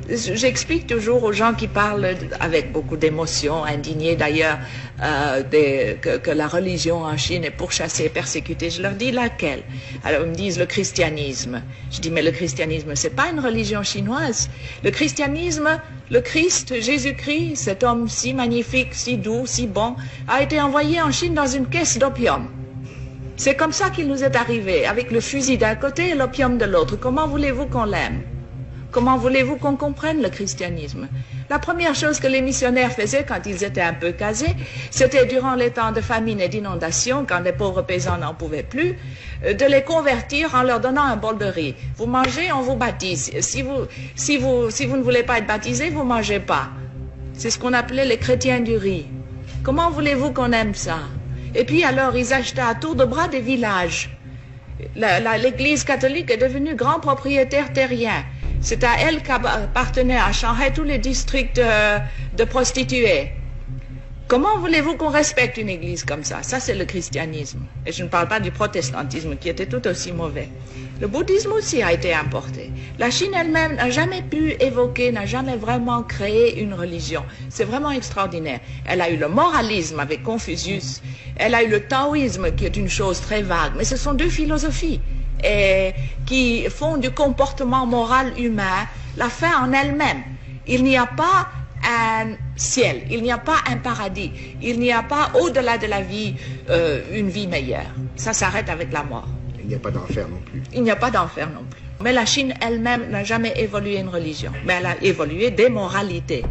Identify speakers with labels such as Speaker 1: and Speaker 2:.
Speaker 1: J'explique toujours aux gens qui parlent avec beaucoup d'émotion, indignés d'ailleurs, que la religion en Chine est pourchassée, persécutée. Je leur dis laquelle? Alors ils me disent le christianisme. Je dis mais le christianisme c'est pas une religion chinoise. Le christianisme, le Christ, Jésus-Christ, cet homme si magnifique, si doux, si bon, a été envoyé en Chine dans une caisse d'opium. C'est comme ça qu'il nous est arrivé, avec le fusil d'un côté et l'opium de l'autre. Comment voulez-vous qu'on l'aime? Comment voulez-vous qu'on comprenne le christianisme? La première chose que les missionnaires faisaient quand ils étaient un peu casés, c'était durant les temps de famine et d'inondation, quand les pauvres paysans n'en pouvaient plus, de les convertir en leur donnant un bol de riz. Vous mangez, on vous baptise. Si vous ne voulez pas être baptisé, vous ne mangez pas. C'est ce qu'on appelait les chrétiens du riz. Comment voulez-vous qu'on aime ça? Et puis alors, ils achetaient à tour de bras des villages. L'Église catholique est devenue grand propriétaire terrien. C'est à elle qu'appartenaient à Shanghai tous les districts de prostituées. Comment voulez-vous qu'on respecte une église comme ça? Ça, c'est le christianisme. Et je ne parle pas du protestantisme, qui était tout aussi mauvais. Le bouddhisme aussi a été importé. La Chine elle-même n'a jamais pu évoquer, n'a jamais vraiment créé une religion. C'est vraiment extraordinaire. Elle a eu le moralisme avec Confucius. Elle a eu le taoïsme, qui est une chose très vague. Mais ce sont deux philosophies qui font du comportement moral humain la fin en elle-même. Il n'y a pas un ciel, il n'y a pas un paradis, il n'y a pas au-delà de la vie une vie meilleure. Ça s'arrête avec la mort.
Speaker 2: Il n'y a pas d'enfer non plus.
Speaker 1: Il n'y a pas d'enfer non plus. Mais la Chine elle-même n'a jamais évolué une religion, mais elle a évolué des moralités.